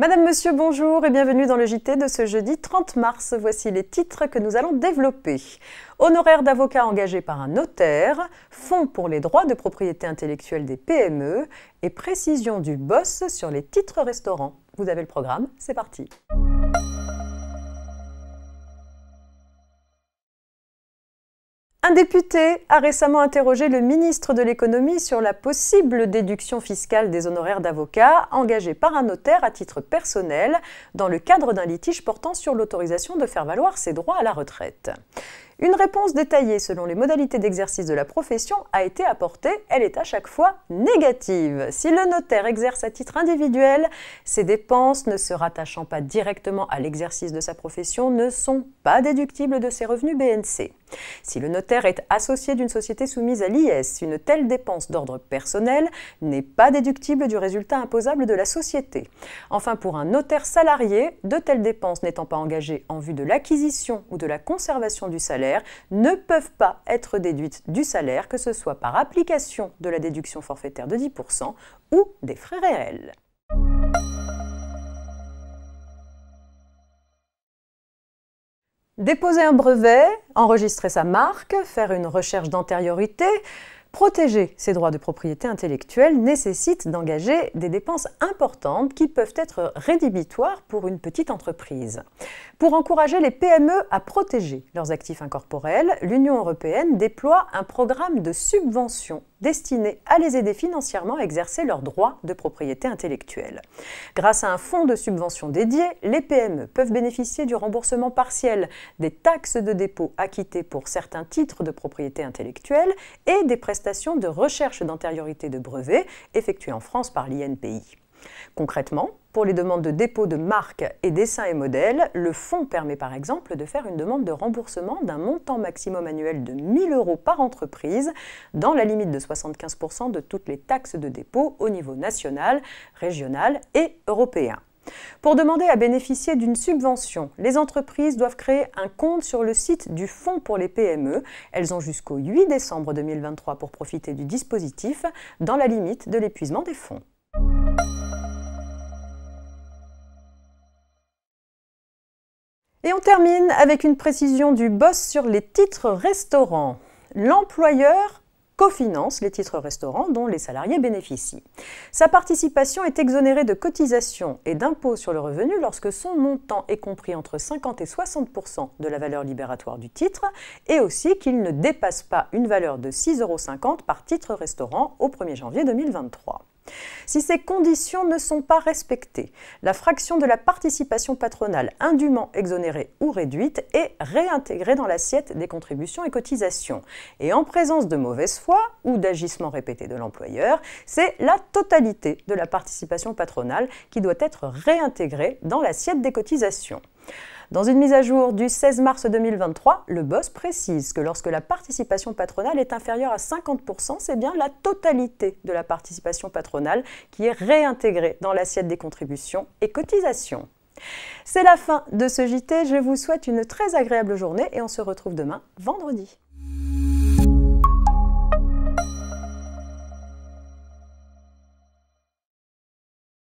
Madame, Monsieur, bonjour et bienvenue dans le JT de ce jeudi 30 mars. Voici les titres que nous allons développer. Honoraires d'avocats engagés par un notaire, fonds pour les droits de propriété intellectuelle des PME et précision du BOSS sur les titres restaurants. Vous avez le programme, c'est parti. Un député a récemment interrogé le ministre de l'Économie sur la possible déduction fiscale des honoraires d'avocats engagés par un notaire à titre personnel dans le cadre d'un litige portant sur l'autorisation de faire valoir ses droits à la retraite. Une réponse détaillée selon les modalités d'exercice de la profession a été apportée, elle est à chaque fois négative. Si le notaire exerce à titre individuel, ses dépenses ne se rattachant pas directement à l'exercice de sa profession ne sont pas déductibles de ses revenus BNC. Si le notaire est associé d'une société soumise à l'IS, une telle dépense d'ordre personnel n'est pas déductible du résultat imposable de la société. Enfin, pour un notaire salarié, de telles dépenses n'étant pas engagées en vue de l'acquisition ou de la conservation du salaire ne peuvent pas être déduites du salaire, que ce soit par application de la déduction forfaitaire de 10% ou des frais réels. Déposer un brevet, enregistrer sa marque, faire une recherche d'antériorité, protéger ses droits de propriété intellectuelle nécessite d'engager des dépenses importantes qui peuvent être rédhibitoires pour une petite entreprise. Pour encourager les PME à protéger leurs actifs incorporels, l'Union européenne déploie un programme de subvention destiné à les aider financièrement à exercer leurs droits de propriété intellectuelle. Grâce à un fonds de subvention dédié, les PME peuvent bénéficier du remboursement partiel des taxes de dépôt acquittées pour certains titres de propriété intellectuelle et des prestations de recherche d'antériorité de brevets effectuées en France par l'INPI. Concrètement, pour les demandes de dépôt de marques et dessins et modèles, le fonds permet par exemple de faire une demande de remboursement d'un montant maximum annuel de 1 000 € par entreprise, dans la limite de 75% de toutes les taxes de dépôt au niveau national, régional et européen. Pour demander à bénéficier d'une subvention, les entreprises doivent créer un compte sur le site du Fonds pour les PME. Elles ont jusqu'au 8 décembre 2023 pour profiter du dispositif, dans la limite de l'épuisement des fonds. Et on termine avec une précision du BOSS sur les titres restaurants. L'employeur cofinance les titres restaurants dont les salariés bénéficient. Sa participation est exonérée de cotisations et d'impôts sur le revenu lorsque son montant est compris entre 50 et 60% de la valeur libératoire du titre et aussi qu'il ne dépasse pas une valeur de 6,50 € par titre restaurant au 1er janvier 2023. Si ces conditions ne sont pas respectées, la fraction de la participation patronale indûment exonérée ou réduite est réintégrée dans l'assiette des contributions et cotisations. Et en présence de mauvaise foi ou d'agissements répétés de l'employeur, c'est la totalité de la participation patronale qui doit être réintégrée dans l'assiette des cotisations. Dans une mise à jour du 16 mars 2023, le BOSS précise que lorsque la participation patronale est inférieure à 50%, c'est bien la totalité de la participation patronale qui est réintégrée dans l'assiette des contributions et cotisations. C'est la fin de ce JT, je vous souhaite une très agréable journée et on se retrouve demain, vendredi.